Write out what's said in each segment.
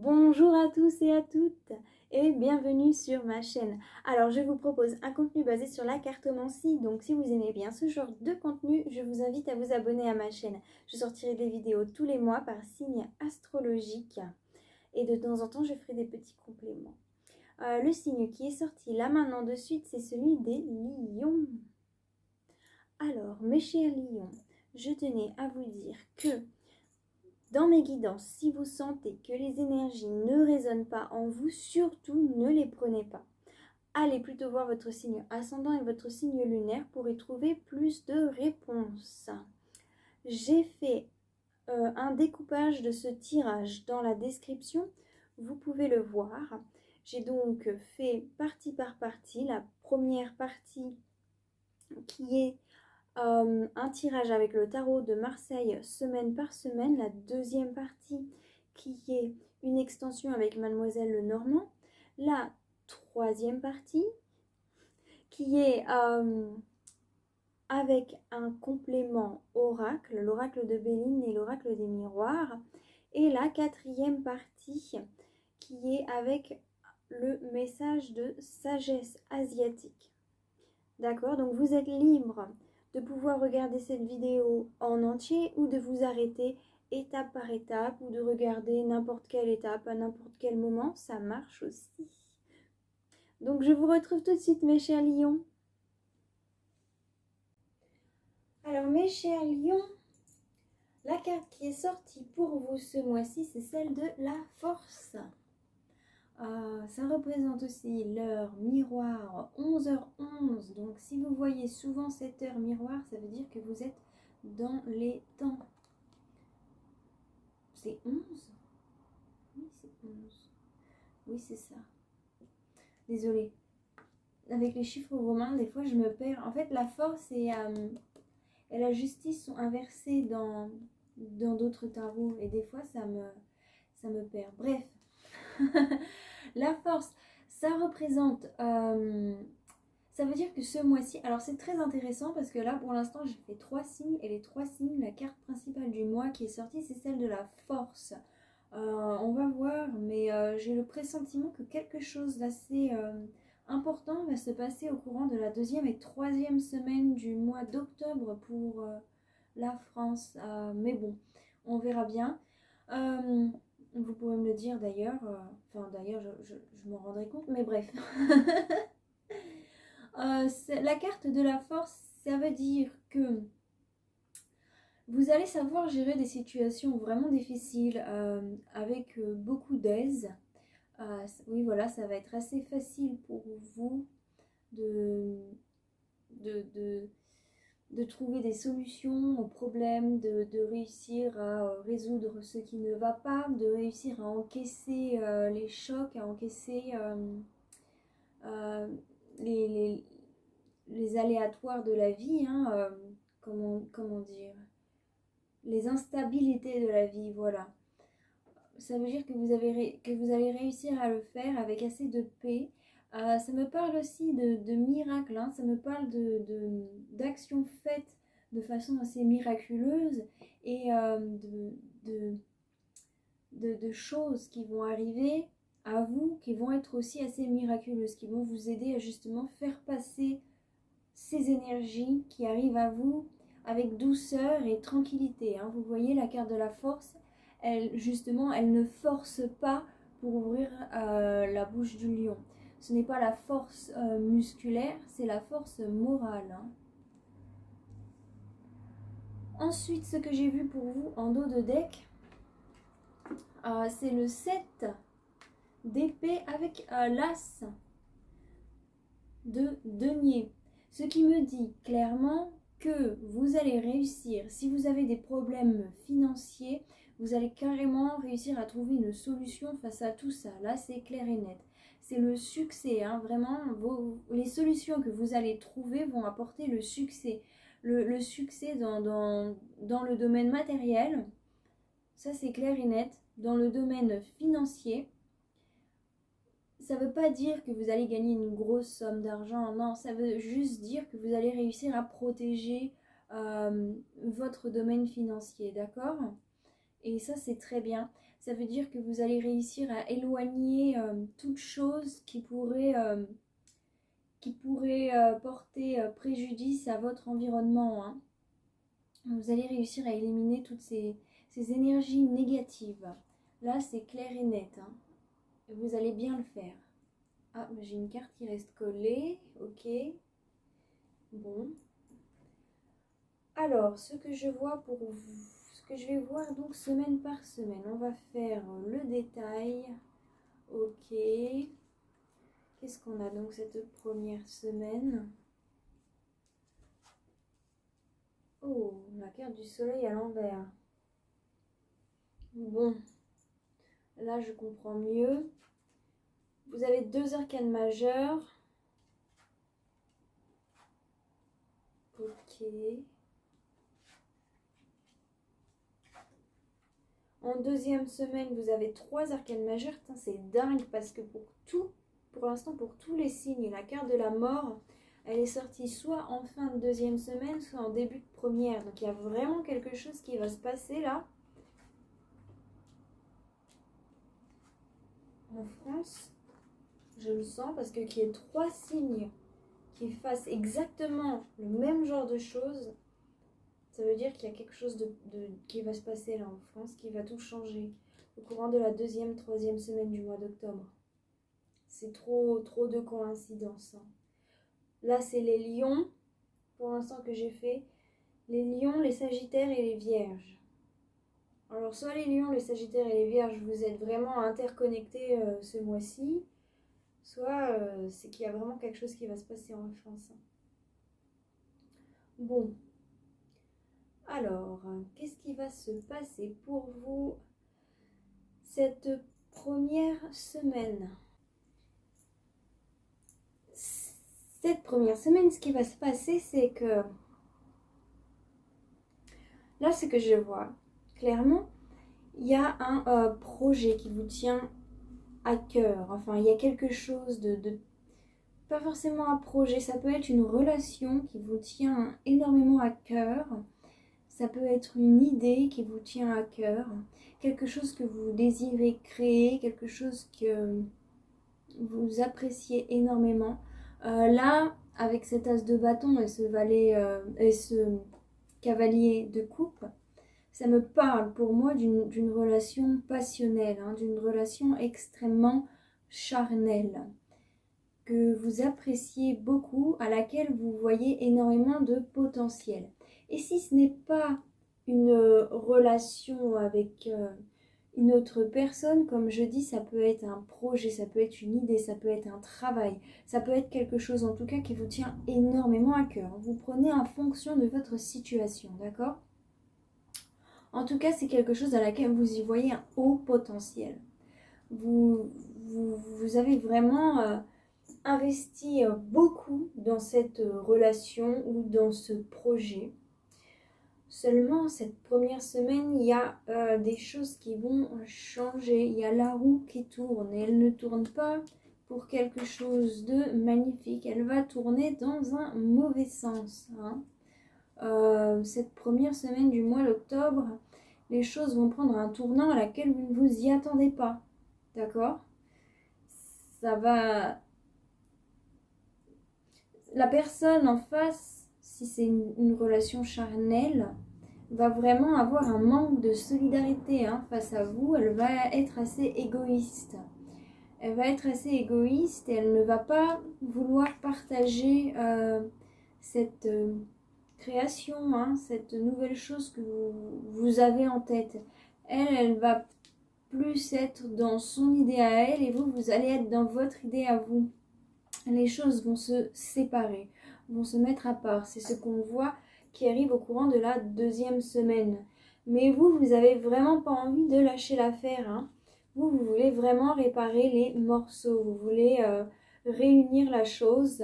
Bonjour à tous et à toutes et bienvenue sur ma chaîne. Alors je vous propose un contenu basé sur la cartomancie, donc si vous aimez bien ce genre de contenu, je vous invite à vous abonner à ma chaîne. Je sortirai des vidéos tous les mois par signe astrologique et de temps en temps je ferai des petits compléments. Le signe qui est sorti là maintenant de suite, c'est celui des lions. Alors mes chers lions, je tenais à vous dire que dans mes guidances, si vous sentez que les énergies ne résonnent pas en vous, surtout ne les prenez pas. Allez plutôt voir votre signe ascendant et votre signe lunaire pour y trouver plus de réponses. J'ai fait un découpage de ce tirage dans la description, vous pouvez le voir. J'ai donc fait partie par partie, la première partie qui est un tirage avec le tarot de Marseille semaine par semaine, la deuxième partie qui est une extension avec Mademoiselle Lenormand, la troisième partie qui est avec un complément oracle, l'oracle de Béline et l'oracle des miroirs, et la quatrième partie qui est avec le message de sagesse asiatique. D'accord, donc vous êtes libre de pouvoir regarder cette vidéo en entier ou de vous arrêter étape par étape ou de regarder n'importe quelle étape à n'importe quel moment, ça marche aussi. Donc je vous retrouve tout de suite mes chers lions. Alors mes chers lions, la carte qui est sortie pour vous ce mois-ci, c'est celle de la force. Ça représente aussi l'heure miroir 11h11. Donc si vous voyez souvent cette heure miroir, ça veut dire que vous êtes dans les temps. C'est 11? Oui, c'est 11. Oui, c'est ça. Désolée. Avec les chiffres romains, des fois je me perds. En fait, la force et la justice sont inversées dans d'autres tarots. Et des fois, ça me perd. Bref. La force, ça représente... ça veut dire que ce mois-ci... Alors, c'est très intéressant parce que là, pour l'instant, j'ai fait 3 signes. Et les 3 signes, la carte principale du mois qui est sortie, c'est celle de la force. On va voir, mais j'ai le pressentiment que quelque chose d'assez important va se passer au courant de la 2e et 3e semaine du mois d'octobre pour la France. Mais bon, on verra bien. Vous pouvez me le dire d'ailleurs, enfin d'ailleurs je m'en rendrai compte, mais bref. La carte de la force, ça veut dire que vous allez savoir gérer des situations vraiment difficiles avec beaucoup d'aise. Oui, voilà, ça va être assez facile pour vous de trouver des solutions aux problèmes, de réussir à résoudre ce qui ne va pas, de réussir à encaisser les chocs, à encaisser les aléatoires de la vie, hein, comment dire, les instabilités de la vie, voilà. Ça veut dire que vous allez réussir à le faire avec assez de paix. Ça me parle aussi de miracles, hein. Ça me parle d'actions faites de façon assez miraculeuse et de choses qui vont arriver à vous, qui vont être aussi assez miraculeuses, qui vont vous aider à justement faire passer ces énergies qui arrivent à vous avec douceur et tranquillité, hein. Vous voyez la carte de la force, justement, elle ne force pas pour ouvrir la bouche du lion. Ce n'est pas la force musculaire, c'est la force morale, hein. Ensuite, ce que j'ai vu pour vous en dos de deck, c'est le 7 d'épée avec l'as de denier. Ce qui me dit clairement que vous allez réussir. Si vous avez des problèmes financiers, vous allez carrément réussir à trouver une solution face à tout ça. Là, c'est clair et net. C'est le succès, hein, vraiment. Les solutions que vous allez trouver vont apporter le succès. Le succès dans le domaine matériel, ça c'est clair et net. Dans le domaine financier, ça ne veut pas dire que vous allez gagner une grosse somme d'argent, non, ça veut juste dire que vous allez réussir à protéger votre domaine financier, d'accord? Et ça, c'est très bien. Ça veut dire que vous allez réussir à éloigner toute chose qui pourrait porter préjudice à votre environnement, hein. Vous allez réussir à éliminer toutes ces énergies négatives. Là, c'est clair et net, hein. Vous allez bien le faire. Ah, j'ai une carte qui reste collée. Ok. Bon. Alors, ce que je vois pour vous, ce que je vais voir donc semaine par semaine. On va faire le détail. Ok. Qu'est-ce qu'on a donc cette première semaine? Oh, la carte du soleil à l'envers. Bon, là je comprends mieux. Vous avez 2 arcanes majeures. Ok. En deuxième semaine, vous avez 3 arcanes majeures. C'est dingue parce que pour l'instant, pour tous les signes, la carte de la mort, elle est sortie soit en fin de deuxième semaine, soit en début de première. Donc il y a vraiment quelque chose qui va se passer là. En France, je le sens parce que qu'il y ait 3 signes qui fassent exactement le même genre de choses, ça veut dire qu'il y a quelque chose qui va se passer là en France, qui va tout changer au courant de la deuxième, troisième semaine du mois d'octobre. C'est trop de coïncidences, hein. Là, c'est les lions, pour l'instant que j'ai fait. Les lions, les sagittaires et les vierges. Alors, soit les lions, les sagittaires et les vierges, vous êtes vraiment interconnectés ce mois-ci, soit c'est qu'il y a vraiment quelque chose qui va se passer en France, hein. Bon. Alors, qu'est-ce qui va se passer pour vous cette première semaine? Cette première semaine, ce qui va se passer, c'est que là, ce que je vois clairement, il y a un projet qui vous tient à cœur. Enfin, il y a quelque chose pas forcément un projet, ça peut être une relation qui vous tient énormément à cœur. Ça peut être une idée qui vous tient à cœur, quelque chose que vous désirez créer, quelque chose que vous appréciez énormément. Là, avec cet as de bâton et ce cavalier de coupe, ça me parle pour moi d'une relation passionnelle, hein, d'une relation extrêmement charnelle, que vous appréciez beaucoup, à laquelle vous voyez énormément de potentiel. Et si ce n'est pas une relation avec une autre personne, comme je dis, ça peut être un projet, ça peut être une idée, ça peut être un travail, ça peut être quelque chose en tout cas qui vous tient énormément à cœur. Vous prenez en fonction de votre situation, d'accord? En tout cas, c'est quelque chose à laquelle vous y voyez un haut potentiel. Vous avez vraiment investi beaucoup dans cette relation ou dans ce projet. Seulement, cette première semaine, il y a des choses qui vont changer. Il y a la roue qui tourne et elle ne tourne pas pour quelque chose de magnifique. Elle va tourner dans un mauvais sens, hein. Cette première semaine du mois d'octobre, les choses vont prendre un tournant à laquelle vous ne vous y attendez pas. D'accord? Ça va... La personne en face, si c'est une relation charnelle, va vraiment avoir un manque de solidarité, hein, face à vous. Elle va être assez égoïste. Elle va être assez égoïste et elle ne va pas vouloir partager cette création, hein, cette nouvelle chose que vous avez en tête. Elle va plus être dans son idée à elle et vous allez être dans votre idée à vous. Les choses vont se séparer, vont se mettre à part. C'est ce qu'on voit qui arrive au courant de la deuxième semaine. Mais vous avez vraiment pas envie de lâcher l'affaire, hein. Vous voulez vraiment réparer les morceaux. Vous voulez réunir la chose.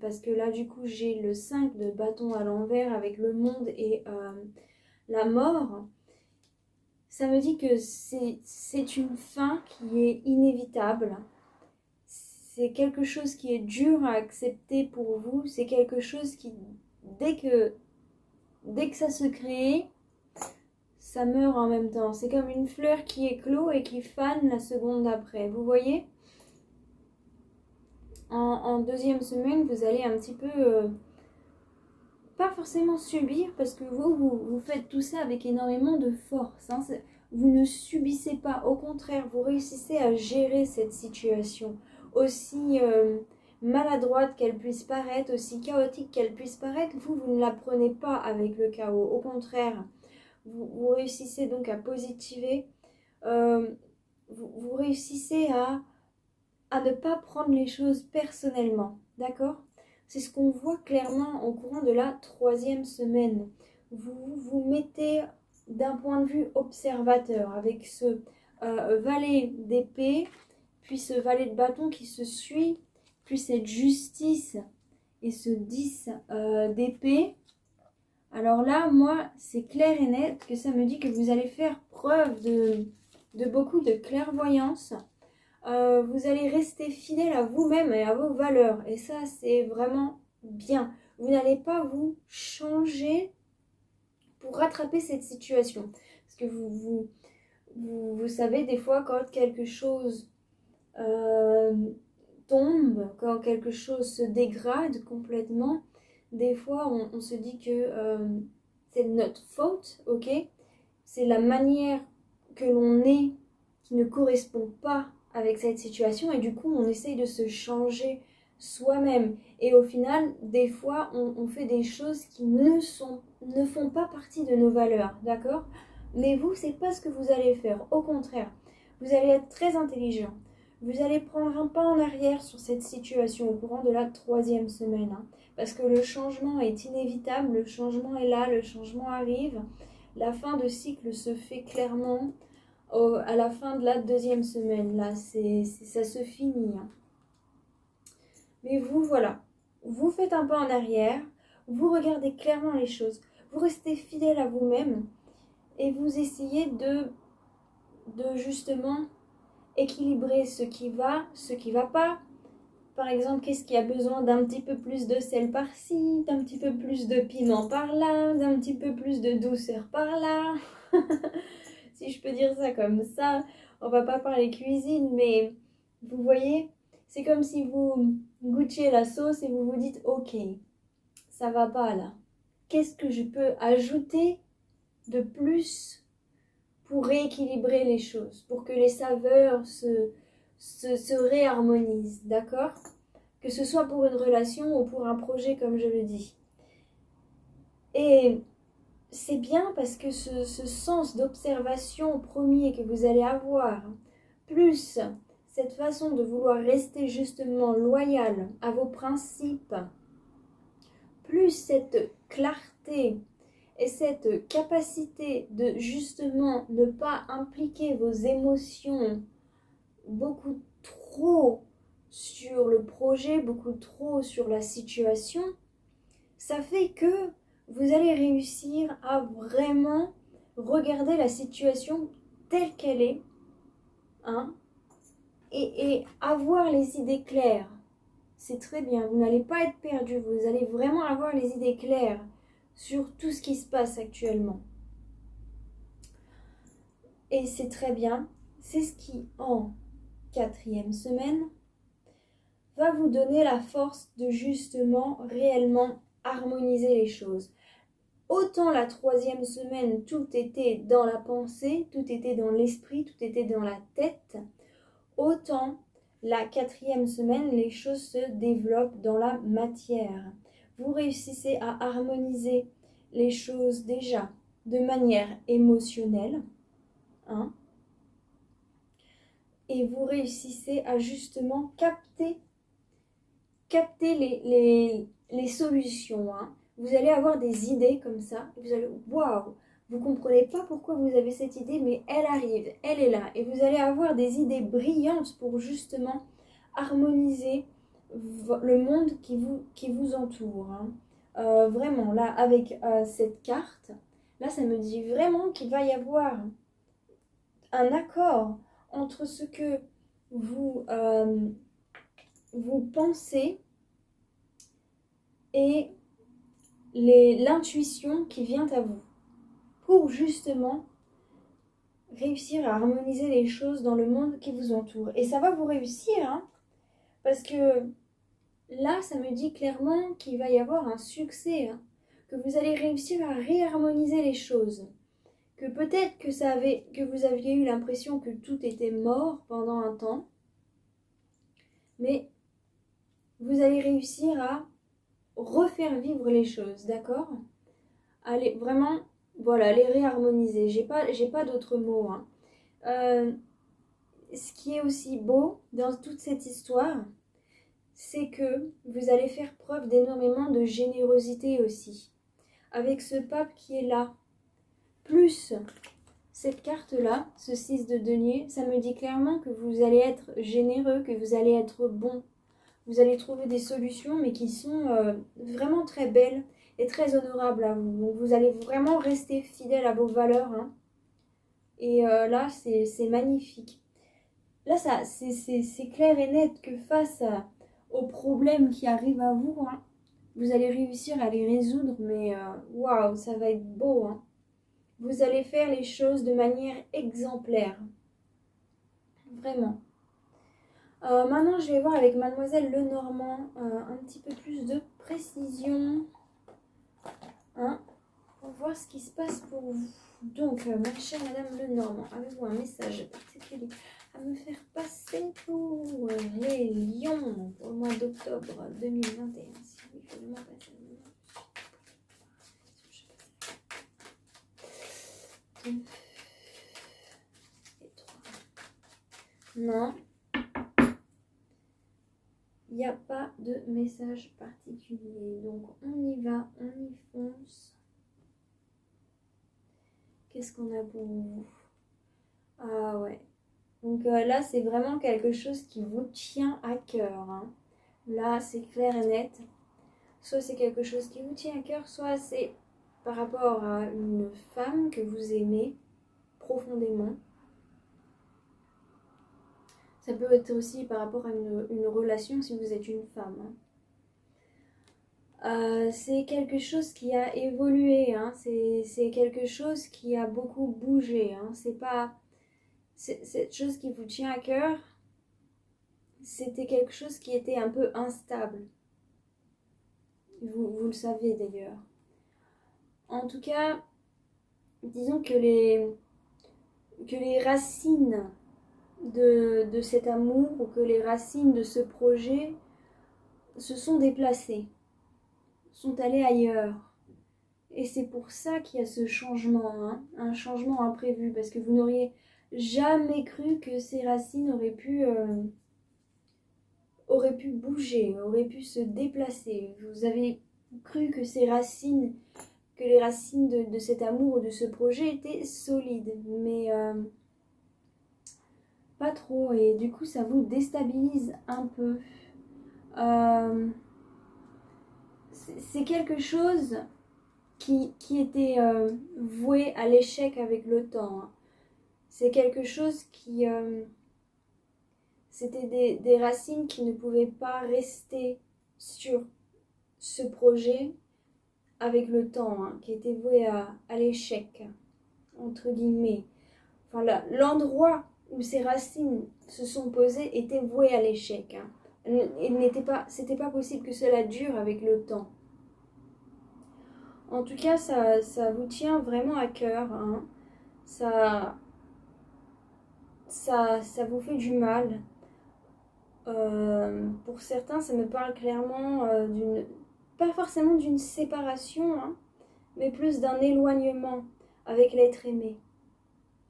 Parce que là, du coup, j'ai le 5 de bâton à l'envers avec le monde et la mort. Ça me dit que c'est une fin qui est inévitable. C'est quelque chose qui est dur à accepter pour vous. C'est quelque chose qui, dès que ça se crée, ça meurt en même temps. C'est comme une fleur qui éclot et qui fane la seconde d'après. Vous voyez? En deuxième semaine, vous allez un petit peu, pas forcément subir, parce que vous faites tout ça avec énormément de force. Hein. Vous ne subissez pas, au contraire, vous réussissez à gérer cette situation. Aussi maladroite qu'elle puisse paraître, aussi chaotique qu'elle puisse paraître, vous ne la prenez pas avec le chaos. Au contraire, vous réussissez donc à positiver, vous réussissez à ne pas prendre les choses personnellement, d'accord? C'est ce qu'on voit clairement au courant de la 3e semaine. Vous vous mettez d'un point de vue observateur avec ce valet d'épée, puis ce valet de bâton qui se suit, puis cette justice et ce 10 d'épée. Alors là, moi, c'est clair et net que ça me dit que vous allez faire preuve de beaucoup de clairvoyance. Vous allez rester fidèle à vous-même et à vos valeurs. Et ça, c'est vraiment bien. Vous n'allez pas vous changer pour rattraper cette situation. Parce que vous savez, des fois, quand quelque chose tombe, quand quelque chose se dégrade complètement, des fois, on se dit que c'est notre faute, ok? C'est la manière que l'on est qui ne correspond pas avec cette situation et du coup, on essaye de se changer soi-même. Et au final, des fois, on fait des choses qui ne font pas partie de nos valeurs, d'accord? Mais vous, c'est pas ce que vous allez faire. Au contraire, vous allez être très intelligent. Vous allez prendre un pas en arrière sur cette situation au courant de la 3e semaine. Hein, parce que le changement est inévitable, le changement est là, le changement arrive. La fin de cycle se fait clairement à la fin de la 2e semaine. Là, ça se finit. Hein. Mais vous, voilà. Vous faites un pas en arrière. Vous regardez clairement les choses. Vous restez fidèle à vous-même. Et vous essayez de justement équilibrer ce qui va pas. Par exemple, qu'est-ce qui a besoin d'un petit peu plus de sel par-ci, d'un petit peu plus de piment par-là, d'un petit peu plus de douceur par-là. Si je peux dire ça comme ça, on va pas parler cuisine, mais vous voyez, c'est comme si vous goûtiez la sauce et vous vous dites, ok, ça va pas là. Qu'est-ce que je peux ajouter de plus pour rééquilibrer les choses, pour que les saveurs se réharmonisent, d'accord? Que ce soit pour une relation ou pour un projet, comme je le dis. Et c'est bien parce que ce sens d'observation premier que vous allez avoir, plus cette façon de vouloir rester justement loyal à vos principes, plus cette clarté et cette capacité de justement ne pas impliquer vos émotions beaucoup trop sur le projet, beaucoup trop sur la situation, ça fait que vous allez réussir à vraiment regarder la situation telle qu'elle est, hein, et avoir les idées claires. C'est très bien, vous n'allez pas être perdu, vous allez vraiment avoir les idées claires sur tout ce qui se passe actuellement. Et c'est très bien, c'est ce qui, en 4e semaine, va vous donner la force de justement réellement harmoniser les choses. Autant la 3e semaine, tout était dans la pensée, tout était dans l'esprit, tout était dans la tête, autant la 4e semaine, les choses se développent dans la matière. Vous réussissez à harmoniser les choses déjà de manière émotionnelle, hein, et vous réussissez à justement capter les solutions. Hein. Vous allez avoir des idées comme ça, et vous allez, waouh, vous ne comprenez pas pourquoi vous avez cette idée, mais elle arrive, elle est là, et vous allez avoir des idées brillantes pour justement harmoniser le monde qui vous entoure. Hein. Vraiment, là, avec cette carte, là, ça me dit vraiment qu'il va y avoir un accord entre ce que vous pensez et l'intuition qui vient à vous pour justement réussir à harmoniser les choses dans le monde qui vous entoure. Et ça va vous réussir, hein, parce que là, ça me dit clairement qu'il va y avoir un succès, hein, que vous allez réussir à réharmoniser les choses. Que peut-être que vous aviez eu l'impression que tout était mort pendant un temps, mais vous allez réussir à refaire vivre les choses, d'accord? Allez, vraiment, voilà, les réharmoniser. J'ai pas d'autres mots, hein. Ce qui est aussi beau dans toute cette histoire, c'est que vous allez faire preuve d'énormément de générosité aussi. Avec ce pape qui est là, plus cette carte-là, ce 6 de denier, ça me dit clairement que vous allez être généreux, que vous allez être bon. Vous allez trouver des solutions, mais qui sont vraiment très belles et très honorables à vous. Donc vous allez vraiment rester fidèle à vos valeurs, hein. Et là, c'est magnifique. Là, c'est clair et net que face aux problèmes qui arrivent à vous, hein, vous allez réussir à les résoudre, mais waouh, ça va être beau, hein. Vous allez faire les choses de manière exemplaire. Vraiment. Maintenant, je vais voir avec Mademoiselle Lenormand un petit peu plus de précision, hein, pour voir ce qui se passe pour vous. Donc, ma chère Madame Lenormand, avez-vous un message particulier à me faire passer pour les lions pour le mois d'octobre 2021? Si oui, il faut vraiment passer le moment. Deux et trois. Non. Il n'y a pas de message particulier. Donc, on y va, on y fonce. Qu'est-ce qu'on a pour vous? Ah ouais. Donc là, c'est vraiment quelque chose qui vous tient à cœur, hein. Là, c'est clair et net. Soit c'est quelque chose qui vous tient à cœur, soit c'est par rapport à une femme que vous aimez profondément. Ça peut être aussi par rapport à une relation si vous êtes une femme, hein. C'est quelque chose qui a évolué, hein. C'est quelque chose qui a beaucoup bougé, hein. C'est pas... Cette chose qui vous tient à cœur, c'était quelque chose qui était un peu instable. Vous le savez d'ailleurs. En tout cas, disons que les racines de cet amour, ou que les racines de ce projet se sont déplacées, sont allées ailleurs. Et c'est pour ça qu'il y a ce changement, hein, un changement imprévu, parce que vous n'auriez jamais cru que ces racines auraient pu bouger, auraient pu se déplacer. Vous avez cru que ces racines, que les racines de cet amour ou de ce projet étaient solides, mais pas trop, et du coup ça vous déstabilise un peu. C'est quelque chose qui était voué à l'échec avec le temps, hein. C'est quelque chose qui... c'était des racines qui ne pouvaient pas rester sur ce projet avec le temps, hein, qui était voué à l'échec, entre guillemets. Enfin, l'endroit où ces racines se sont posées était voué à l'échec, hein. C'était pas possible que cela dure avec le temps. En tout cas, ça vous tient vraiment à cœur, hein. Ça vous fait du mal. Pour certains, ça me parle clairement pas forcément d'une séparation, hein, mais plus d'un éloignement avec l'être aimé,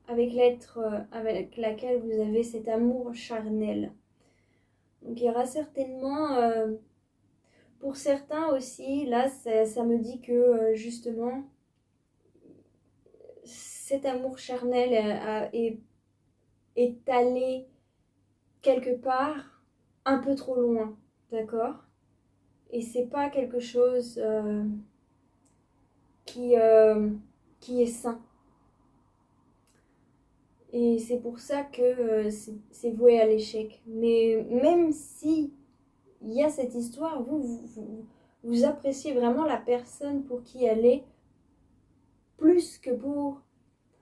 avec l'être avec laquelle vous avez cet amour charnel. Donc il y aura certainement, pour certains aussi, là ça me dit que justement, cet amour charnel est allé quelque part un peu trop loin, d'accord? Et c'est pas quelque chose qui est sain. Et c'est pour ça que c'est voué à l'échec. Mais même si il y a cette histoire, vous appréciez vraiment la personne pour qui elle est, plus que pour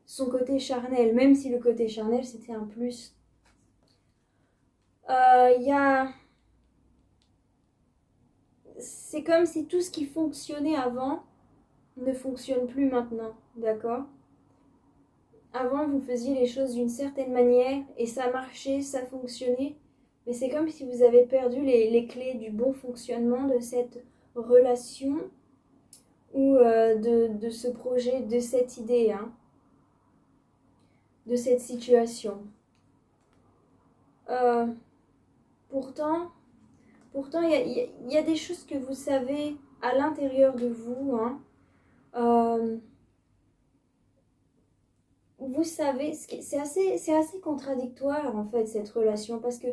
son côté charnel, même si le côté charnel c'était un plus. C'est comme si tout ce qui fonctionnait avant ne fonctionne plus maintenant, d'accord? Avant, vous faisiez les choses d'une certaine manière et ça marchait, ça fonctionnait. Mais c'est comme si vous avez perdu les clés du bon fonctionnement de cette relation ou de ce projet, de cette idée, hein, de cette situation. Euh, pourtant, il y a des choses que vous savez à l'intérieur de vous, hein. Vous savez, c'est assez contradictoire en fait cette relation parce que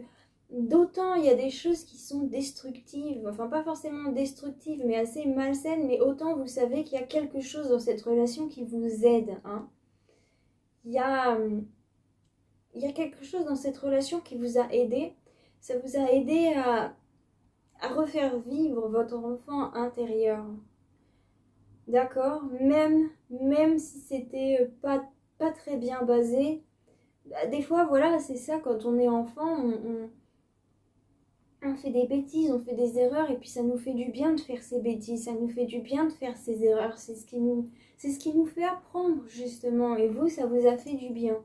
d'autant il y a des choses qui sont destructives, enfin pas forcément destructives mais assez malsaines, mais autant vous savez qu'il y a quelque chose dans cette relation qui vous aide, hein. Il y a, il y a quelque chose dans cette relation qui vous a aidé, ça vous a aidé à refaire vivre votre enfant intérieur. D'accord? Même si c'était pas très bien basé. Des fois, voilà, c'est ça, quand on est enfant, on fait des bêtises, on fait des erreurs, et puis ça nous fait du bien de faire ces bêtises, ça nous fait du bien de faire ces erreurs, c'est ce qui nous fait apprendre, justement, et vous, ça vous a fait du bien.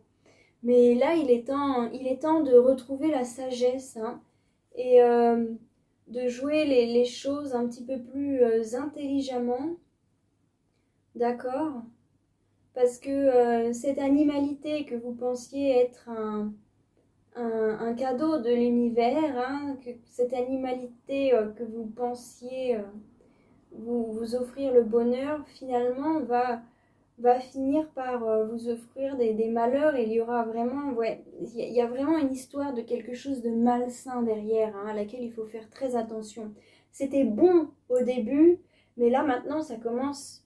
Mais là, il est temps de retrouver la sagesse, hein, et de jouer les choses un petit peu plus intelligemment, d'accord? Parce que cette animalité que vous pensiez être un cadeau de l'univers, hein, que cette animalité que vous pensiez vous offrir le bonheur, finalement va finir par vous offrir des malheurs. Et il y aura vraiment, ouais, il y a vraiment une histoire de quelque chose de malsain derrière, hein, à laquelle il faut faire très attention. C'était bon au début, mais là maintenant ça commence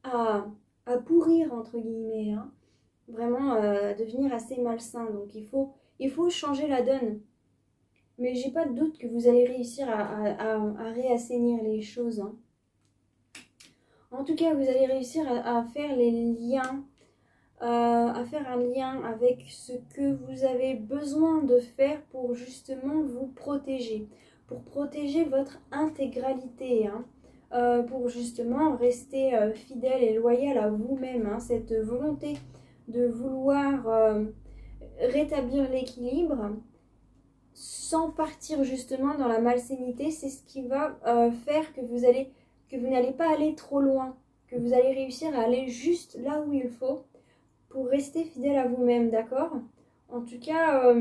à, à pourrir, entre guillemets, hein. Vraiment devenir assez malsain. Donc il faut changer la donne. Mais j'ai pas de doute que vous allez réussir à réassainir les choses, hein. En tout cas, vous allez réussir à faire les liens, à faire un lien avec ce que vous avez besoin de faire pour justement vous protéger, pour protéger votre intégralité, hein. Pour justement rester fidèle et loyal à vous-même, hein. Cette volonté de vouloir rétablir l'équilibre sans partir justement dans la malsainité, c'est ce qui va faire que vous n'allez pas aller trop loin, que vous allez réussir à aller juste là où il faut pour rester fidèle à vous-même, d'accord? En tout cas,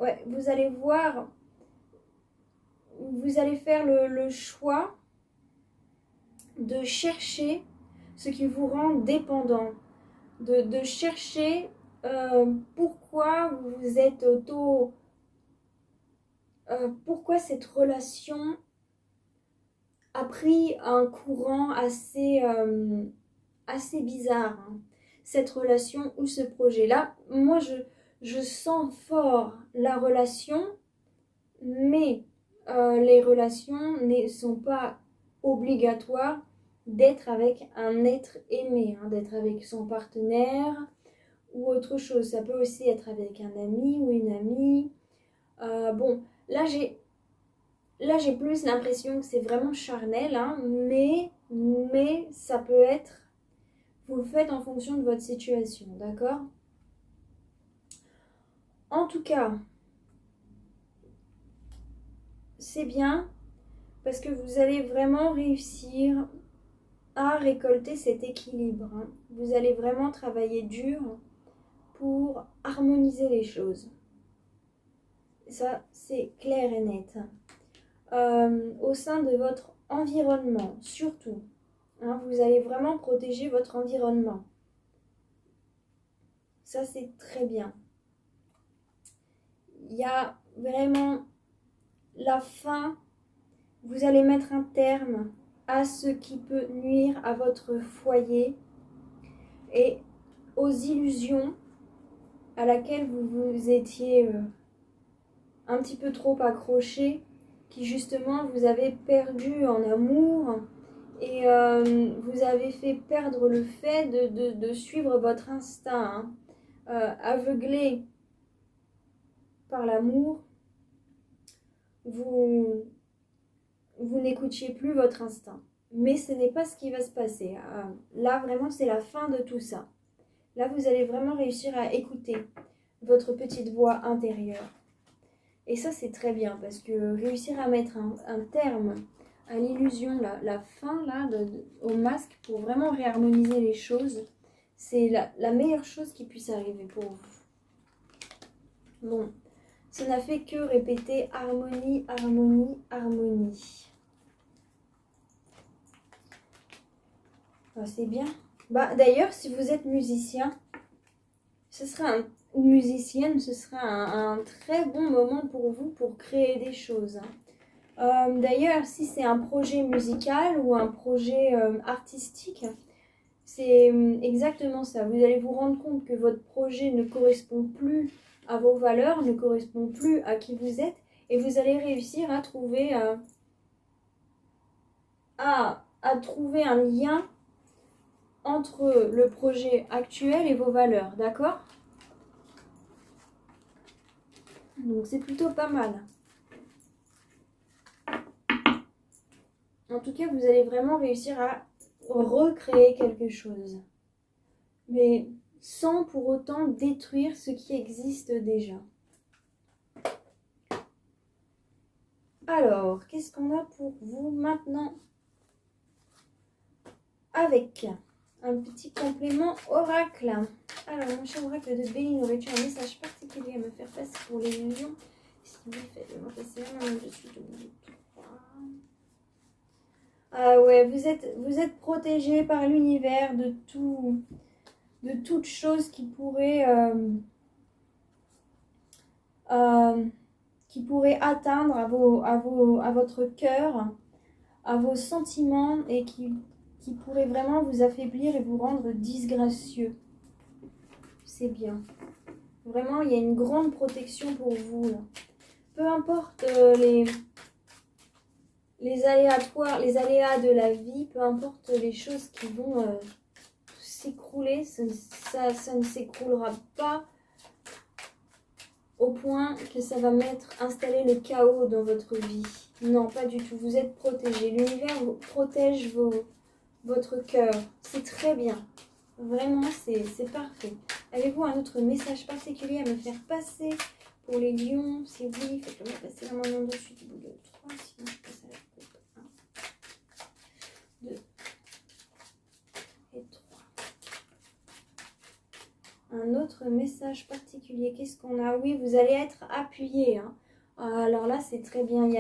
ouais, vous allez voir, vous allez faire le choix de chercher ce qui vous rend dépendant, de chercher pourquoi vous êtes pourquoi cette relation a pris un courant assez bizarre, hein. Cette relation ou ce projet-là, moi je sens fort la relation, mais les relations ne sont pas obligatoires d'être avec un être aimé, hein, d'être avec son partenaire ou autre chose. Ça peut aussi être avec un ami ou une amie. Bon, là j'ai plus l'impression que c'est vraiment charnel, hein, mais ça peut être, vous le faites en fonction de votre situation, d'accord? En tout cas, c'est bien parce que vous allez vraiment réussir à récolter cet équilibre, hein. Vous allez vraiment travailler dur pour harmoniser les choses. Ça, c'est clair et net. Au sein de votre environnement, surtout, hein, vous allez vraiment protéger votre environnement. Ça, c'est très bien. Il y a vraiment la fin. Vous allez mettre un terme à ce qui peut nuire à votre foyer et aux illusions à laquelle vous vous étiez un petit peu trop accroché, qui justement vous avez perdu en amour Et vous avez fait perdre le fait de suivre votre instinct, hein. Aveuglé par l'amour, vous n'écoutiez plus votre instinct. Mais ce n'est pas ce qui va se passer. Là, vraiment, c'est la fin de tout ça. Là, vous allez vraiment réussir à écouter votre petite voix intérieure. Et ça, c'est très bien parce que réussir à mettre un terme à l'illusion, la fin là, au masque pour vraiment réharmoniser les choses, c'est la meilleure chose qui puisse arriver pour vous. Bon, ça n'a fait que répéter harmonie, harmonie, harmonie. C'est bien. D'ailleurs, si vous êtes musicien, ou musicienne, ce sera un très bon moment pour vous pour créer des choses. D'ailleurs, si c'est un projet musical ou un projet artistique, c'est exactement ça. Vous allez vous rendre compte que votre projet ne correspond plus à vos valeurs, ne correspond plus à qui vous êtes, et vous allez réussir à trouver, à trouver un lien entre le projet actuel et vos valeurs, d'accord? Donc c'est plutôt pas mal. En tout cas, vous allez vraiment réussir à recréer quelque chose. Mais sans pour autant détruire ce qui existe déjà. Alors, qu'est-ce qu'on a pour vous maintenant? Avec un petit complément oracle. Alors, mon cher oracle de Béline, aurais-tu un message particulier à me faire passer pour les lions? Si vous faites-moi passer la main, je suis de 3. Ah ouais, vous êtes protégé par l'univers de toute chose qui pourrait atteindre à votre cœur, à vos sentiments et qui pourrait vraiment vous affaiblir et vous rendre disgracieux. C'est bien. Vraiment, il y a une grande protection pour vous, là. Peu importe les aléas de la vie, peu importe les choses qui vont s'écrouler, ça ne s'écroulera pas au point que ça va installer le chaos dans votre vie. Non, pas du tout. Vous êtes protégé. L'univers protège votre cœur. C'est très bien. Vraiment, c'est parfait. Avez-vous un autre message particulier à me faire passer pour les lions? Si oui, faites-le moi passer la main en dessus du bout de 3. Sinon, je passe à la coupe. 1, 2 et 3. Un autre message particulier. Qu'est-ce qu'on a? Oui, vous allez être appuyé. Hein. Alors là, c'est très bien. Il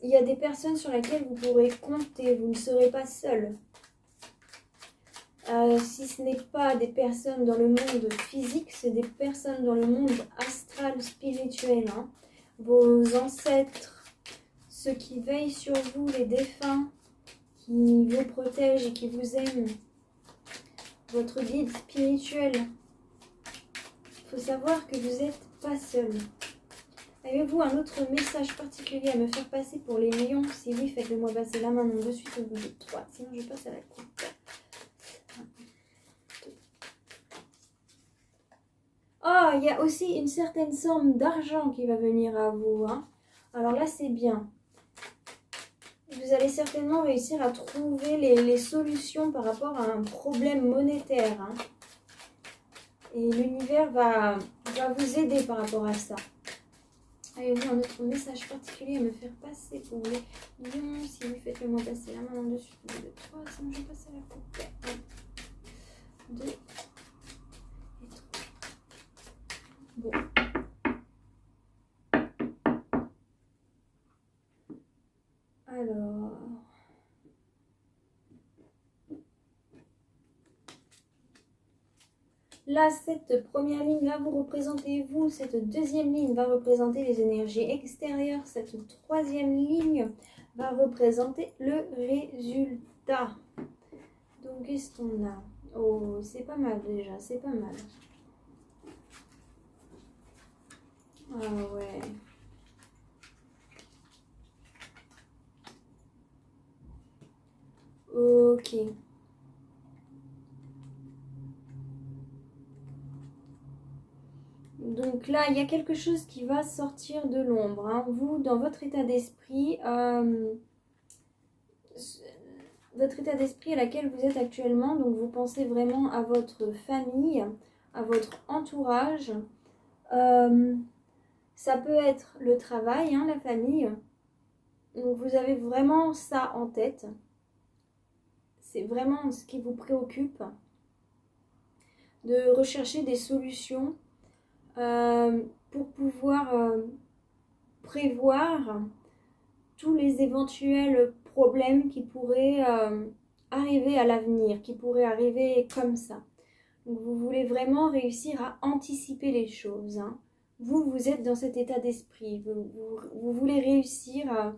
y a des personnes sur lesquelles vous pourrez compter. Vous ne serez pas seul. Si ce n'est pas des personnes dans le monde physique, c'est des personnes dans le monde astral, spirituel. Hein. Vos ancêtres, ceux qui veillent sur vous, les défunts, qui vous protègent et qui vous aiment. Votre guide spirituel. Il faut savoir que vous n'êtes pas seul. Avez-vous un autre message particulier à me faire passer pour les lions? Si oui, faites-le moi passer la main de suite au bout de 3. Sinon, je passe à la coupe. Oh, il y a aussi une certaine somme d'argent qui va venir à vous. Hein. Alors là, c'est bien. Vous allez certainement réussir à trouver les solutions par rapport à un problème monétaire. Hein. Et l'univers va vous aider par rapport à ça. Avez-vous un autre message particulier à me faire passer pour les lions? Si vous faites le moi passer la main en dessus de 3, sinon je passe à la coupe. 1, 2 et 3. Bon. Alors... Là, cette première ligne-là, vous représentez vous. Cette deuxième ligne va représenter les énergies extérieures. Cette troisième ligne va représenter le résultat. Donc, qu'est-ce qu'on a? Oh, c'est pas mal déjà, c'est pas mal. Ah ouais. Ok. Donc là, il y a quelque chose qui va sortir de l'ombre, hein. Vous, dans votre état d'esprit, votre état d'esprit à laquelle vous êtes actuellement, donc vous pensez vraiment à votre famille, à votre entourage. Ça peut être le travail, hein, la famille. Donc vous avez vraiment ça en tête. C'est vraiment ce qui vous préoccupe. De rechercher des solutions pour pouvoir prévoir tous les éventuels problèmes qui pourraient arriver à l'avenir, qui pourraient arriver comme ça. Donc vous voulez vraiment réussir à anticiper les choses, hein. Vous êtes dans cet état d'esprit. Vous voulez réussir à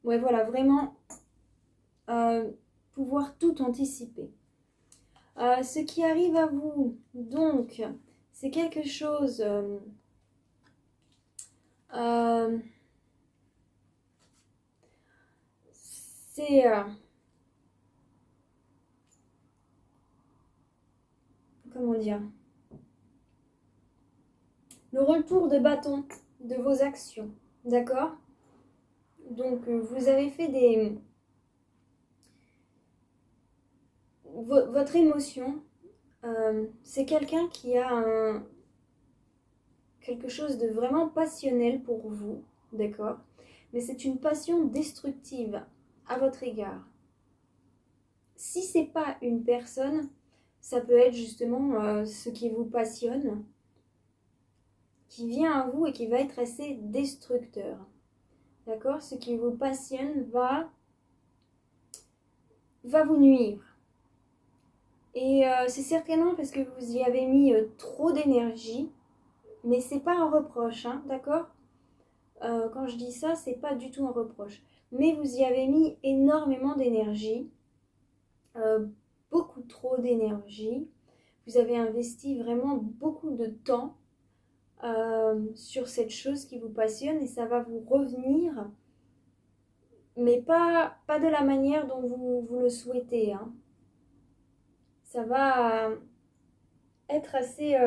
ouais, voilà, vraiment pouvoir tout anticiper. Ce qui arrive à vous, donc, c'est quelque chose... c'est... comment dire? Le retour de bâton de vos actions, d'accord? Donc, vous avez fait des... Votre émotion, c'est quelqu'un qui a quelque chose de vraiment passionnel pour vous, d'accord? Mais c'est une passion destructive à votre égard. Si c'est pas une personne, ça peut être justement ce qui vous passionne, qui vient à vous et qui va être assez destructeur. D'accord? Ce qui vous passionne va vous nuire. Et c'est certainement parce que vous y avez mis trop d'énergie, mais c'est pas un reproche, hein, d'accord? Quand je dis ça, c'est pas du tout un reproche. Mais vous y avez mis énormément d'énergie, beaucoup trop d'énergie. Vous avez investi vraiment beaucoup de temps sur cette chose qui vous passionne et ça va vous revenir, mais pas de la manière dont vous le souhaitez, hein. Ça va être assez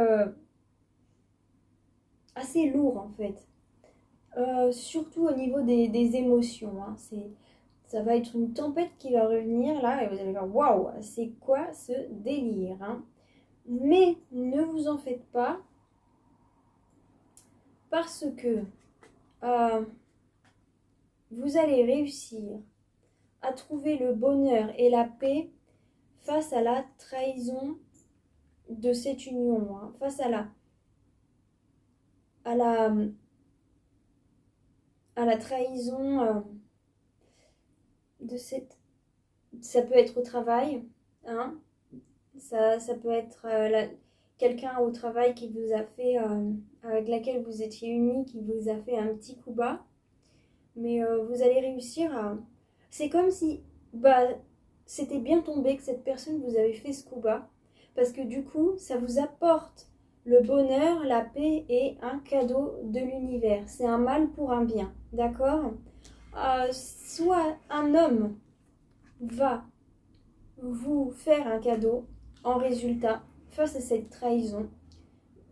lourd en fait. Surtout au niveau des émotions, hein. Ça va être une tempête qui va revenir là et vous allez dire waouh, c'est quoi ce délire, hein? Mais ne vous en faites pas parce que vous allez réussir à trouver le bonheur et la paix face à la trahison de cette union, hein, face à la, à la trahison de cette... Ça peut être au travail, hein, ça peut être quelqu'un au travail qui vous a fait, avec laquelle vous étiez unis, qui vous a fait un petit coup bas, mais vous allez réussir à... C'est comme si c'était bien tombé que cette personne vous avait fait ce coup bas, parce que du coup, ça vous apporte le bonheur, la paix et un cadeau de l'univers. C'est un mal pour un bien, d'accord? Soit un homme va vous faire un cadeau en résultat face à cette trahison.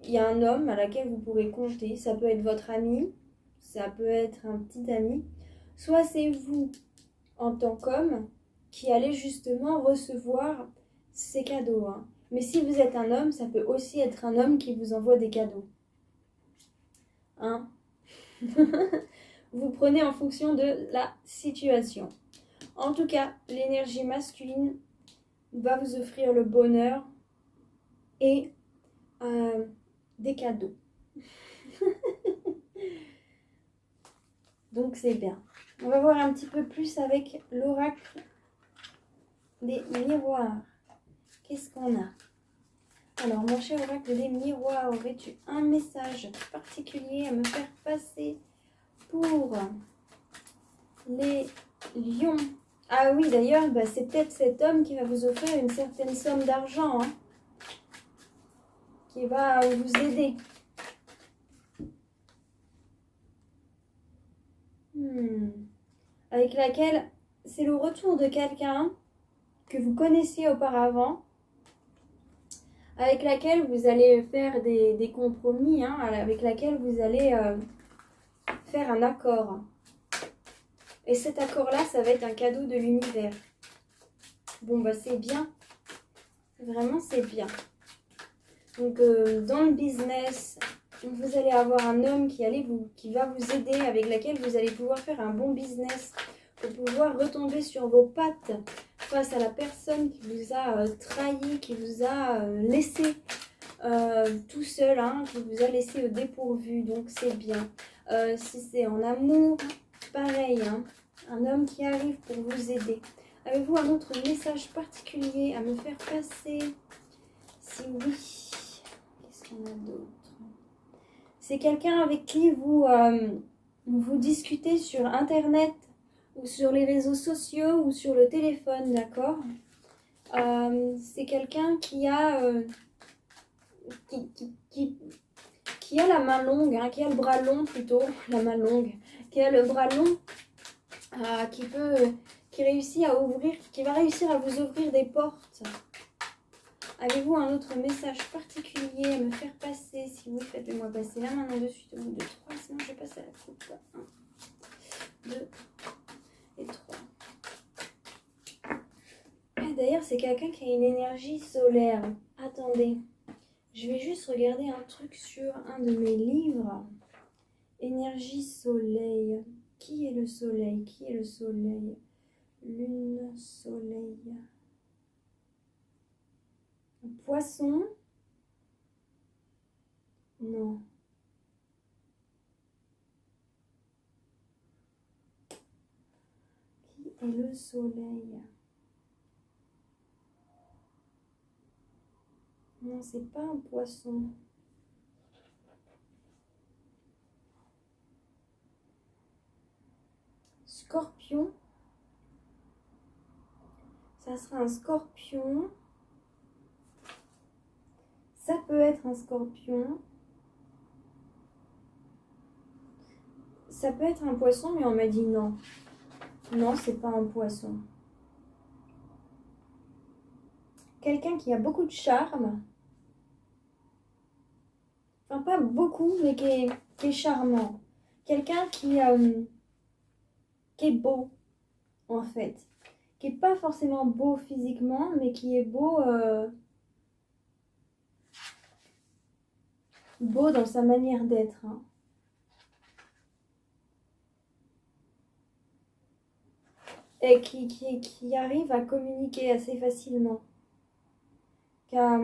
Il y a un homme à laquelle vous pourrez compter, ça peut être votre ami, ça peut être un petit ami, soit c'est vous en tant qu'homme qui allez justement recevoir ces cadeaux, hein. Mais si vous êtes un homme, ça peut aussi être un homme qui vous envoie des cadeaux, hein. Vous prenez en fonction de la situation. En tout cas, l'énergie masculine va vous offrir le bonheur et des cadeaux. Donc c'est bien. On va voir un petit peu plus avec l'oracle des miroirs. Qu'est-ce qu'on a? Alors, mon cher oracle des miroirs, aurais-tu un message particulier à me faire passer pour les lions? Ah oui, d'ailleurs, c'est peut-être cet homme qui va vous offrir une certaine somme d'argent, hein, qui va vous aider. Avec laquelle c'est le retour de quelqu'un que vous connaissiez auparavant, avec laquelle vous allez faire des compromis, hein, avec laquelle vous allez faire un accord. Et cet accord-là, ça va être un cadeau de l'univers. Bon, bah c'est bien. Vraiment, c'est bien. Donc, dans le business, vous allez avoir un homme qui va vous aider, avec laquelle vous allez pouvoir faire un bon business pour pouvoir retomber sur vos pattes face à la personne qui vous a trahi, qui vous a laissé tout seul, hein, qui vous a laissé au dépourvu. Donc, c'est bien. Si c'est en amour, pareil, hein, un homme qui arrive pour vous aider. Avez-vous un autre message particulier à me faire passer? Si oui, qu'est-ce qu'on a d'autre? C'est quelqu'un avec qui vous discutez sur Internet ou sur les réseaux sociaux ou sur le téléphone, d'accord? C'est quelqu'un qui a la main longue, hein, qui a le bras long plutôt, la main longue, qui a le bras long, qui réussit à ouvrir, qui va réussir à vous ouvrir des portes. Avez-vous un autre message particulier à me faire passer? Si oui, faites-le-moi passer là maintenant de suite au bout de 3, sinon je vais passer à la coupe. 1, 2 et 3. Ah, d'ailleurs, c'est quelqu'un qui a une énergie solaire. Attendez, je vais juste regarder un truc sur un de mes livres. Énergie soleil. Qui est le soleil? Qui est le soleil? Lune, soleil. Poisson. Non. Qui est le soleil? Non, c'est pas un poisson. Scorpion. Ça sera un scorpion. Ça peut être un scorpion. Ça peut être un poisson, mais on m'a dit non. Non, c'est pas un poisson. Quelqu'un qui a beaucoup de charme. Enfin, pas beaucoup, mais qui est charmant. Quelqu'un qui est beau, en fait. Qui n'est pas forcément beau physiquement, mais qui est beau, beau dans sa manière d'être. Hein. Et qui arrive à communiquer assez facilement. Qui a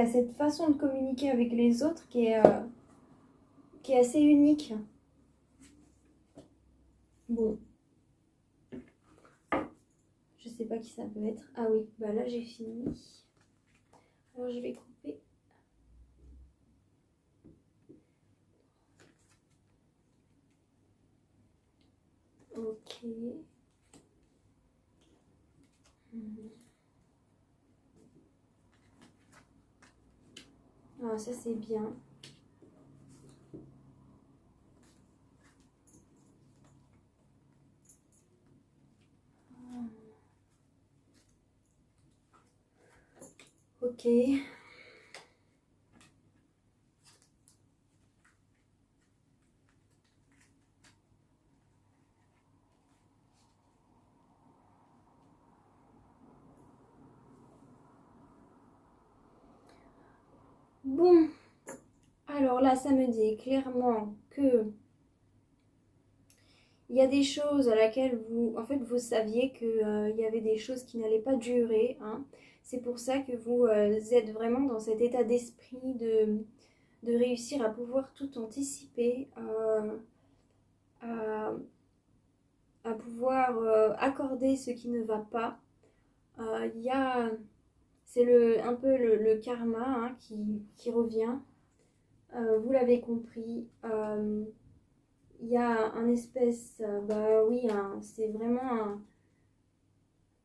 cette façon de communiquer avec les autres qui est assez unique. Bon. Je sais pas qui ça peut être. Ah oui, bah là j'ai fini. Alors je vais couper. Ok. Ah, ça c'est bien. Ok. Bon. Alors là, ça me dit clairement que il y a des choses à laquelle vous saviez qu'il y avait des choses qui n'allaient pas durer. Hein. C'est pour ça que vous êtes vraiment dans cet état d'esprit de réussir à pouvoir tout anticiper, à pouvoir accorder ce qui ne va pas. C'est un peu le karma hein, qui revient. Vous l'avez compris. Il y a un espèce, c'est vraiment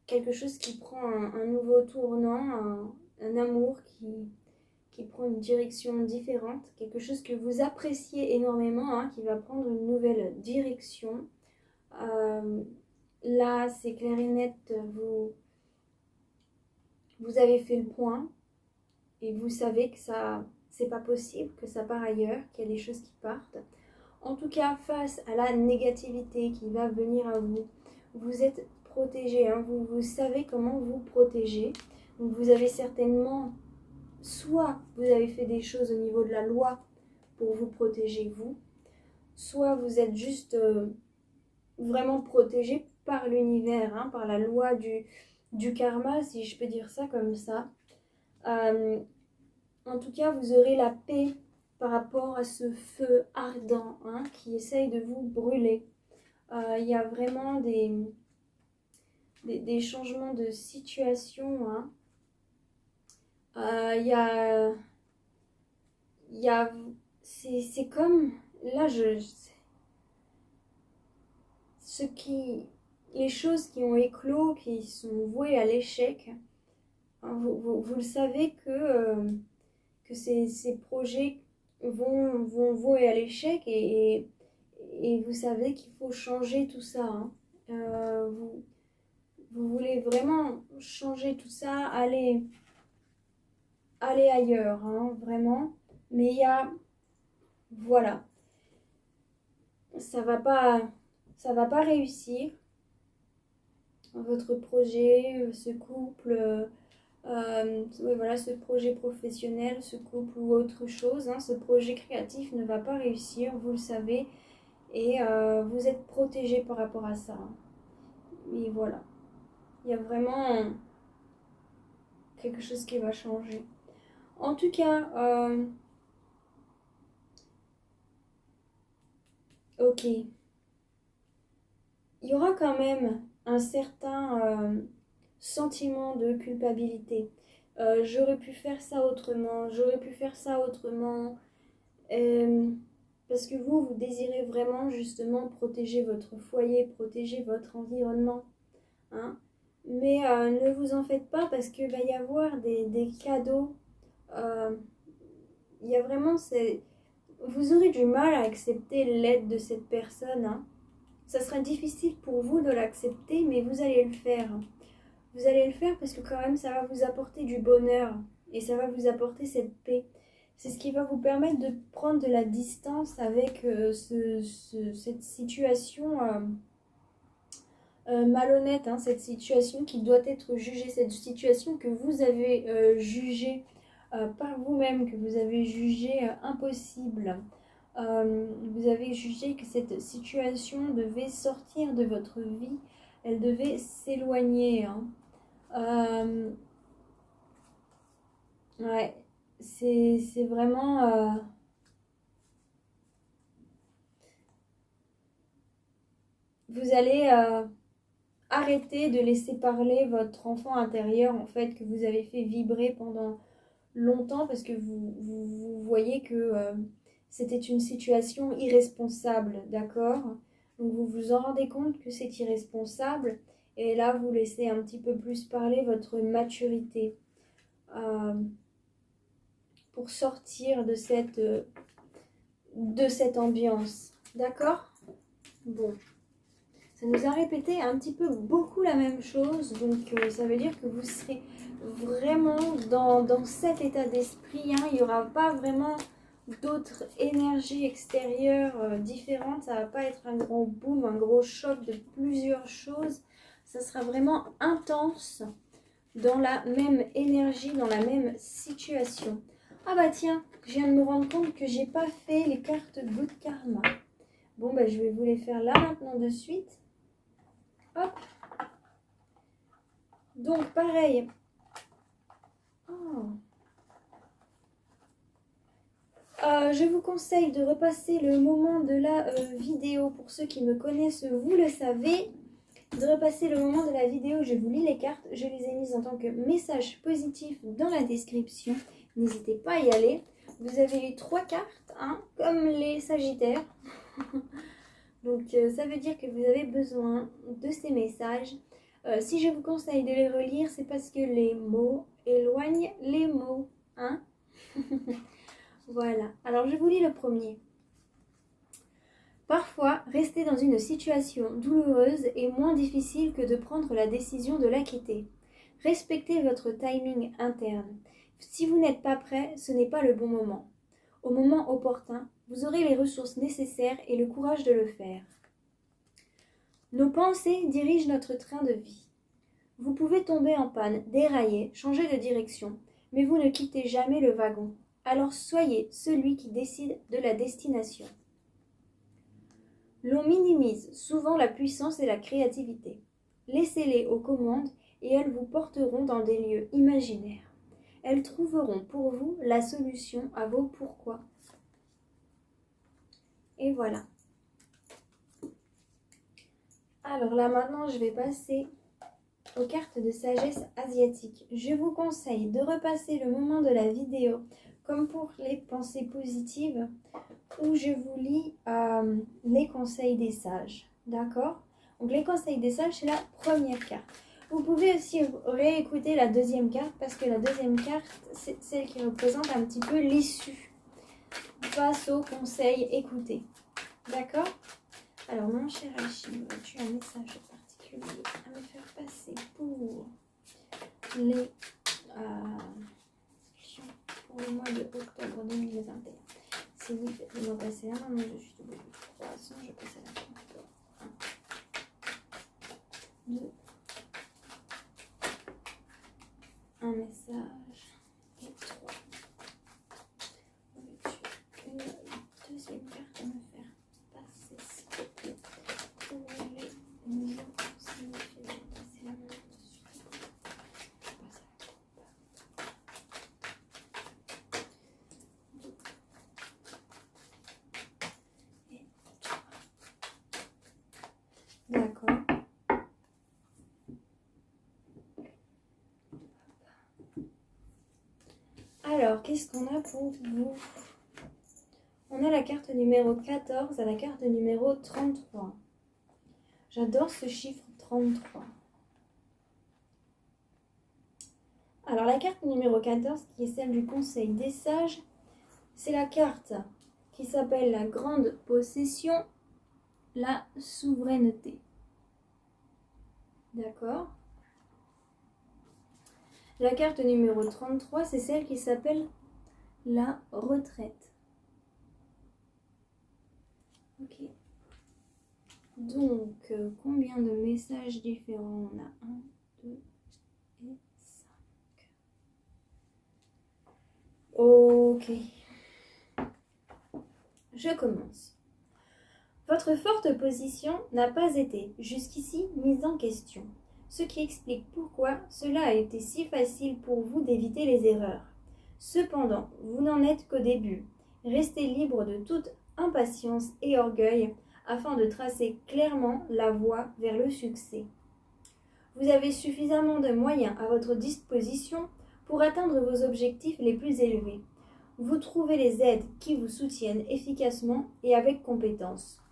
quelque chose qui prend un nouveau tournant, un amour qui prend une direction différente, quelque chose que vous appréciez énormément, hein, qui va prendre une nouvelle direction. là, c'est clair et net, vous avez fait le point et vous savez que ça, c'est pas possible, que ça part ailleurs, qu'il y a des choses qui partent. En tout cas, face à la négativité qui va venir à vous, vous êtes protégé, hein, vous savez comment vous protéger. Donc vous avez certainement, soit vous avez fait des choses au niveau de la loi pour vous protéger vous, soit vous êtes juste vraiment protégé par l'univers, hein, par la loi du karma, si je peux dire ça comme ça. En tout cas, vous aurez la paix par rapport à ce feu ardent, hein, qui essaye de vous brûler. Il y a vraiment des changements de situation. Hein. Il y a, il y a, c'est comme, là, les choses qui ont éclos, qui sont vouées à l'échec, hein, vous le savez que ces projets vont vouer à l'échec et vous savez qu'il faut changer tout ça. Hein. Vous voulez vraiment changer tout ça, aller ailleurs, hein, vraiment. Mais il y a, voilà, ça va pas réussir. Votre projet, ce couple, oui, voilà, ce projet professionnel, ce couple ou autre chose, hein, ce projet créatif ne va pas réussir, vous le savez, et vous êtes protégé par rapport à ça. Hein. Et voilà, il y a vraiment quelque chose qui va changer. En tout cas, ok, il y aura quand même un certain sentiment de culpabilité. J'aurais pu faire ça autrement, j'aurais pu faire ça autrement. Parce que vous désirez vraiment justement protéger votre foyer, protéger votre environnement. Hein. Mais ne vous en faites pas parce qu'il va y avoir des cadeaux. Il y a vraiment vous aurez du mal à accepter l'aide de cette personne. Hein. Ça sera difficile pour vous de l'accepter, mais vous allez le faire. Vous allez le faire parce que quand même ça va vous apporter du bonheur et ça va vous apporter cette paix. C'est ce qui va vous permettre de prendre de la distance avec cette situation malhonnête, hein, cette situation qui doit être jugée, cette situation que vous avez jugée par vous-même, que vous avez jugée impossible. Vous avez jugé que cette situation devait sortir de votre vie, elle devait s'éloigner. Hein. Ouais, c'est vraiment... vous allez arrêter de laisser parler votre enfant intérieur, en fait, que vous avez fait vibrer pendant longtemps, parce que vous voyez que c'était une situation irresponsable, d'accord? Donc vous vous en rendez compte que c'est irresponsable, et là, vous laissez un petit peu plus parler votre maturité. Pour sortir de cette ambiance. D'accord? Bon. Ça nous a répété un petit peu beaucoup la même chose. Donc ça veut dire que vous serez vraiment dans cet état d'esprit. Hein. Il n'y aura pas vraiment d'autres énergies extérieures différentes. Ça ne va pas être un gros boom, un gros choc de plusieurs choses. Ça sera vraiment intense dans la même énergie, dans la même situation. Ah bah tiens, je viens de me rendre compte que j'ai pas fait les cartes Good Karma. Bon bah je vais vous les faire là maintenant de suite. Hop. Donc pareil. Oh. Je vous conseille de repasser le moment de la vidéo. Pour ceux qui me connaissent, vous le savez. De repasser le moment de la vidéo, je vous lis les cartes. Je les ai mises en tant que message positif dans la description. N'hésitez pas à y aller. Vous avez eu 3 cartes, hein, comme les Sagittaires. Donc ça veut dire que vous avez besoin de ces messages. Si je vous conseille de les relire, c'est parce que les mots éloignent les mots. Hein. Voilà. Alors je vous lis le premier. Parfois, rester dans une situation douloureuse est moins difficile que de prendre la décision de la quitter. Respectez votre timing interne. Si vous n'êtes pas prêt, ce n'est pas le bon moment. Au moment opportun, vous aurez les ressources nécessaires et le courage de le faire. Nos pensées dirigent notre train de vie. Vous pouvez tomber en panne, dérailler, changer de direction, mais vous ne quittez jamais le wagon. Alors soyez celui qui décide de la destination. L'on minimise souvent la puissance et la créativité. Laissez-les aux commandes et elles vous porteront dans des lieux imaginaires. Elles trouveront pour vous la solution à vos pourquoi. Et voilà. Alors là maintenant je vais passer aux cartes de sagesse asiatique. Je vous conseille de repasser le moment de la vidéo comme pour les pensées positives où je vous lis les conseils des sages. D'accord? Donc les conseils des sages, c'est la première carte. Vous pouvez aussi réécouter la deuxième carte parce que la deuxième carte, c'est celle qui représente un petit peu l'issue face aux conseils écoutés. D'accord? Alors mon cher Alchim, as-tu un message particulier à me faire passer pour les pour le mois de octobre 2021? Si oui, faites-moi passer la main. Moi, je suis au bout de 300, je passe à la fin. 1, 2, un message et 3. Une deuxième carte à me faire passer, s'il te plaît, pour les niveaux signifiés. C'est la main dessus. Je passe à la D'accord. Alors, qu'est-ce qu'on a pour vous? On a la carte numéro 14 à la carte numéro 33. J'adore ce chiffre 33. Alors, la carte numéro 14, qui est celle du Conseil des Sages, c'est la carte qui s'appelle la Grande Possession, la souveraineté. D'accord? La carte numéro 33, c'est celle qui s'appelle la retraite. Ok. Donc, combien de messages différents on a? 1, 2 et 5. Ok. Je commence. Votre forte position n'a pas été jusqu'ici mise en question, ce qui explique pourquoi cela a été si facile pour vous d'éviter les erreurs. Cependant, vous n'en êtes qu'au début. Restez libre de toute impatience et orgueil afin de tracer clairement la voie vers le succès. Vous avez suffisamment de moyens à votre disposition pour atteindre vos objectifs les plus élevés. Vous trouvez les aides qui vous soutiennent efficacement et avec compétence.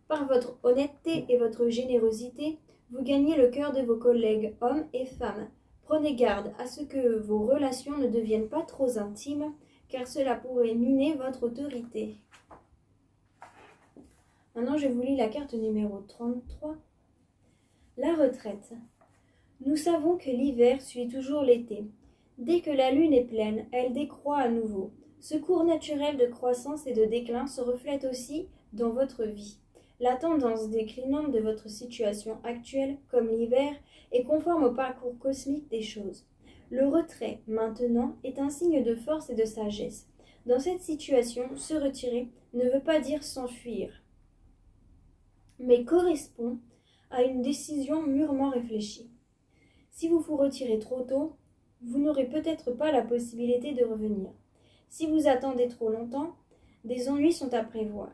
Par votre honnêteté et votre générosité, vous gagnez le cœur de vos collègues, hommes et femmes. Prenez garde à ce que vos relations ne deviennent pas trop intimes, car cela pourrait miner votre autorité. Maintenant, je vous lis la carte numéro 33. La retraite. Nous savons que l'hiver suit toujours l'été. Dès que la lune est pleine, elle décroît à nouveau. Ce cours naturel de croissance et de déclin se reflète aussi dans votre vie. La tendance déclinante de votre situation actuelle, comme l'hiver, est conforme au parcours cosmique des choses. Le retrait, maintenant, est un signe de force et de sagesse. Dans cette situation, se retirer ne veut pas dire s'enfuir, mais correspond à une décision mûrement réfléchie. Si vous vous retirez trop tôt, vous n'aurez peut-être pas la possibilité de revenir. Si vous attendez trop longtemps, des ennuis sont à prévoir.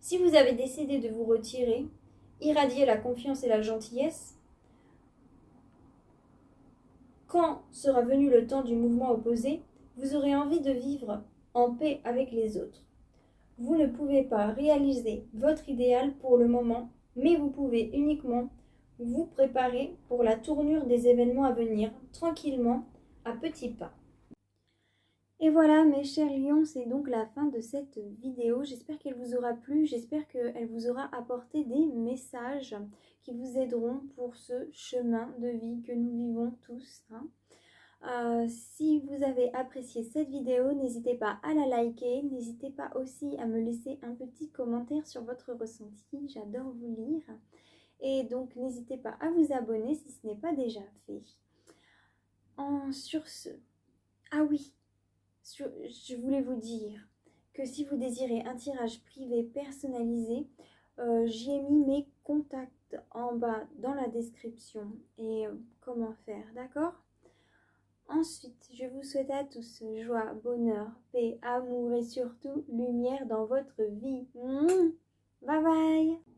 Si vous avez décidé de vous retirer, irradiez la confiance et la gentillesse. Quand sera venu le temps du mouvement opposé, vous aurez envie de vivre en paix avec les autres. Vous ne pouvez pas réaliser votre idéal pour le moment, mais vous pouvez uniquement vous préparer pour la tournure des événements à venir, tranquillement, à petits pas. Et voilà mes chers lions, c'est donc la fin de cette vidéo. J'espère qu'elle vous aura plu, j'espère qu'elle vous aura apporté des messages qui vous aideront pour ce chemin de vie que nous vivons tous, hein. Si vous avez apprécié cette vidéo, n'hésitez pas à la liker, n'hésitez pas aussi à me laisser un petit commentaire sur votre ressenti, j'adore vous lire. Et donc n'hésitez pas à vous abonner si ce n'est pas déjà fait. Sur ce, ah oui, je voulais vous dire que si vous désirez un tirage privé personnalisé, j'y ai mis mes contacts en bas dans la description et comment faire, d'accord? Ensuite, je vous souhaite à tous joie, bonheur, paix, amour et surtout lumière dans votre vie. Bye bye!